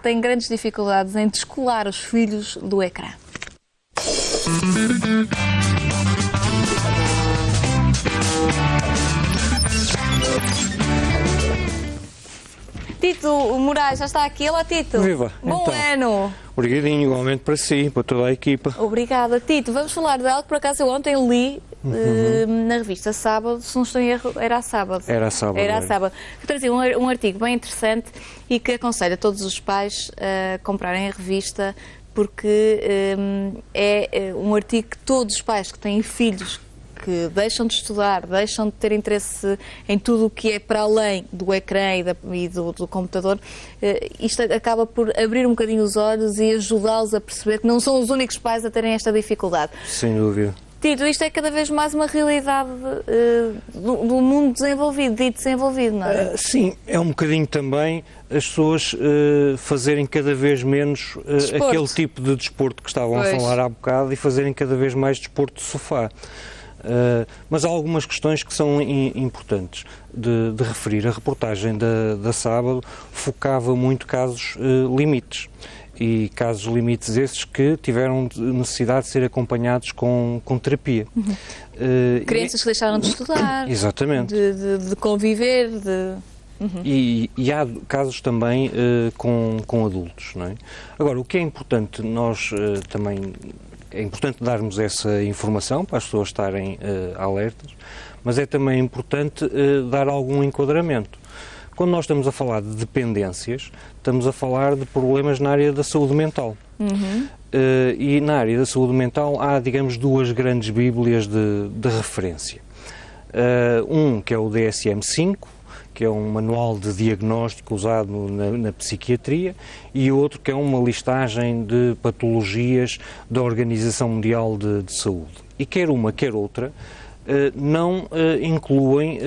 têm grandes dificuldades em descolar os filhos do ecrã. Tito Moraes já está aqui. Olá, Tito. Viva. Bom ano. Obrigadinho, igualmente para si, para toda a equipa. Obrigada. Tito, vamos falar de algo que por acaso eu ontem li na revista Sábado, se não estou em erro, era a Sábado. Era a Sábado. Era a Sábado. Que trazia um artigo bem interessante e que aconselho a todos os pais a comprarem a revista, porque é um artigo que todos os pais que têm filhos que deixam de estudar, deixam de ter interesse em tudo o que é para além do ecrã e do computador, isto acaba por abrir um bocadinho os olhos e ajudá-los a perceber que não são os únicos pais a terem esta dificuldade. Sem dúvida. Tito, isto é cada vez mais uma realidade do mundo desenvolvido, dito desenvolvido, não é? Sim, é um bocadinho também as pessoas fazerem cada vez menos aquele tipo de desporto que estavam a falar há bocado e fazerem cada vez mais desporto de sofá. Mas há algumas questões que são importantes de referir. A reportagem da Sábado focava muito casos limites. E casos limites esses que tiveram necessidade de ser acompanhados com terapia. Crianças que deixaram de estudar, exatamente. De conviver, E há casos também com adultos, não é? Agora, o que é importante nós também... É importante darmos essa informação para as pessoas estarem alertas, mas é também importante dar algum enquadramento. Quando nós estamos a falar de dependências, estamos a falar de problemas na área da saúde mental. E na área da saúde mental há, digamos, duas grandes bíblias de referência. Que é o DSM-5, que é um manual de diagnóstico usado na psiquiatria, e outro que é uma listagem de patologias da Organização Mundial de Saúde. E quer uma, quer outra, não incluem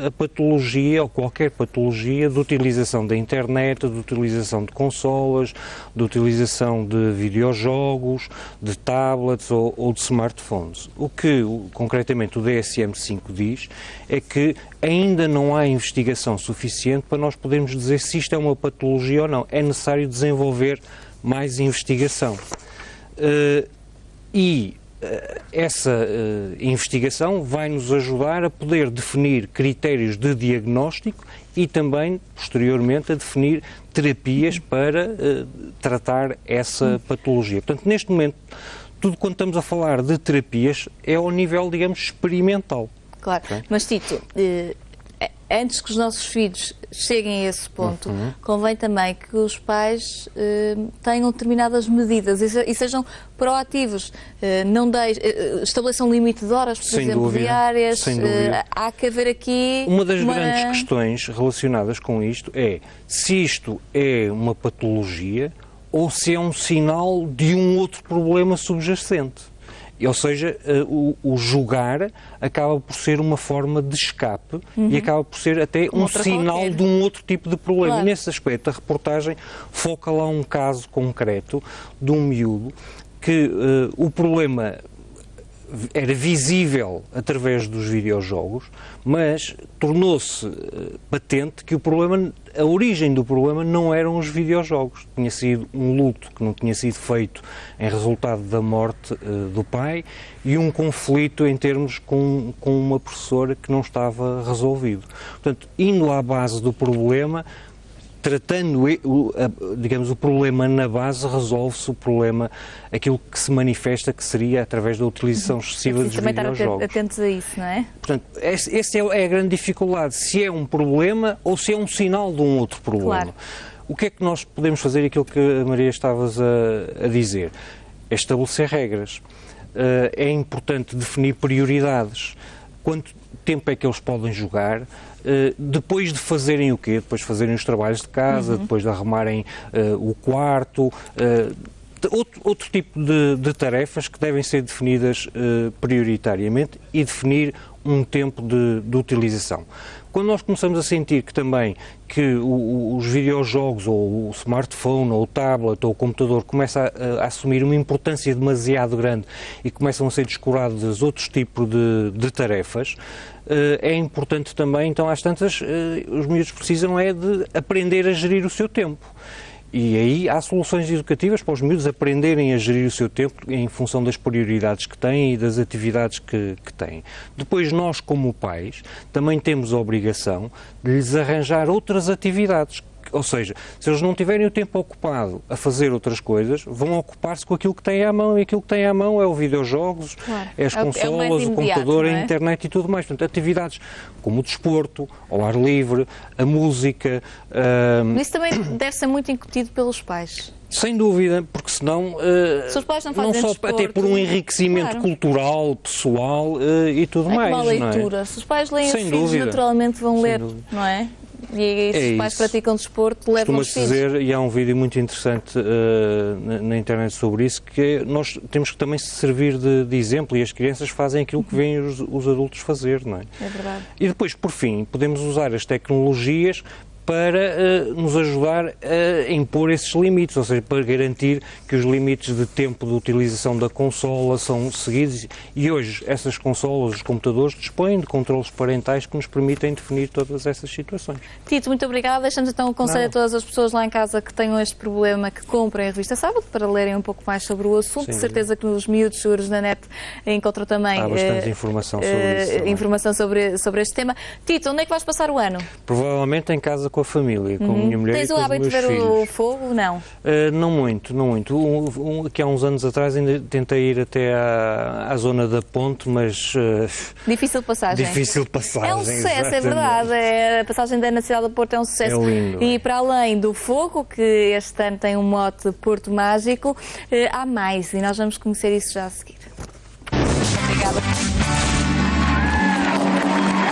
a patologia ou qualquer patologia de utilização da internet, de utilização de consolas, de utilização de videojogos, de tablets ou de smartphones. O que, concretamente, o DSM-5 diz é que ainda não há investigação suficiente para nós podermos dizer se isto é uma patologia ou não. É necessário desenvolver mais investigação. Essa investigação vai nos ajudar a poder definir critérios de diagnóstico e também, posteriormente, a definir terapias para tratar essa patologia. Portanto, neste momento, tudo quando estamos a falar de terapias é ao nível, digamos, experimental. Claro, mas Tito, antes que os nossos filhos cheguem a esse ponto, convém também que os pais tenham determinadas medidas e sejam proativos. Estabeleçam um limite de horas, por exemplo, diárias. Sem dúvida. Há que haver aqui... Uma das grandes questões relacionadas com isto é se isto é uma patologia ou se é um sinal de um outro problema subjacente. Ou seja, o jogar acaba por ser uma forma de escape e acaba por ser até um sinal de um outro tipo de problema. Claro. E nesse aspecto, a reportagem foca lá um caso concreto de um miúdo que o problema era visível através dos videojogos, mas tornou-se patente que a origem do problema não eram os videojogos. Tinha sido um luto que não tinha sido feito em resultado da morte do pai e um conflito em termos com uma professora que não estava resolvido. Portanto, indo à base do problema, tratando, digamos, o problema na base, resolve-se o problema, aquilo que se manifesta que seria através da utilização excessiva dos videojogos. Também estar atentos a isso, não é? Portanto, essa é a grande dificuldade, se é um problema ou se é um sinal de um outro problema. Claro. O que é que nós podemos fazer, aquilo que a Maria estavas a dizer? É estabelecer regras. É importante definir prioridades. Quanto tempo é que eles podem jogar? Depois de fazerem o quê? Depois de fazerem os trabalhos de casa, depois de arrumarem o quarto, outro tipo de tarefas que devem ser definidas prioritariamente e definir um tempo de utilização. Quando nós começamos a sentir que também os videojogos ou o smartphone ou o tablet ou o computador começa a assumir uma importância demasiado grande e começam a ser descurados outros tipos de tarefas, é importante também, então às tantas, os miúdos precisam de aprender a gerir o seu tempo. E aí há soluções educativas para os miúdos aprenderem a gerir o seu tempo em função das prioridades que têm e das atividades que têm. Depois nós, como pais, também temos a obrigação de lhes arranjar outras atividades. Ou seja, se eles não tiverem o tempo ocupado a fazer outras coisas, vão ocupar-se com aquilo que têm à mão, e aquilo que têm à mão é o videojogos, claro, é as consolas, o computador, a internet e tudo mais. Portanto, atividades como o desporto, ao ar livre, a música... Isso também deve ser muito incutido pelos pais. Sem dúvida, porque senão, se os pais não fazem desporto, até por um enriquecimento cultural, pessoal e tudo mais. Como a leitura. Não é? Se os pais leem Sem os filhos, dúvida. Naturalmente vão ler, não é? E se os pais praticam desporto, levam os filhos. Costuma-se dizer, e há um vídeo muito interessante na internet sobre isso, que nós temos que também se servir de exemplo, e as crianças fazem aquilo que veem os adultos fazer, não é? É verdade. E depois, por fim, podemos usar as tecnologias para nos ajudar a impor esses limites, ou seja, para garantir que os limites de tempo de utilização da consola são seguidos, e hoje essas consolas, os computadores, dispõem de controles parentais que nos permitem definir todas essas situações. Tito, muito obrigada. Deixamos então o conselho a todas as pessoas lá em casa que tenham este problema, que comprem a revista Sábado para lerem um pouco mais sobre o assunto. De certeza que nos miúdos seguros na net encontram também há bastante informação sobre isso. Informação sobre este tema. Tito, onde é que vais passar o ano? Provavelmente em casa com a família, com a minha mulher e com os meus filhos. Tens o hábito de ver o fogo? Não? Não muito. Aqui há uns anos atrás ainda tentei ir até à zona da ponte, mas... Difícil de passagem. Difícil de passagem, é um sucesso, exatamente. É verdade. A passagem na cidade do Porto é um sucesso. É lindo. E para além do fogo, que este ano tem um mote Porto Mágico, há mais, e nós vamos conhecer isso já a seguir.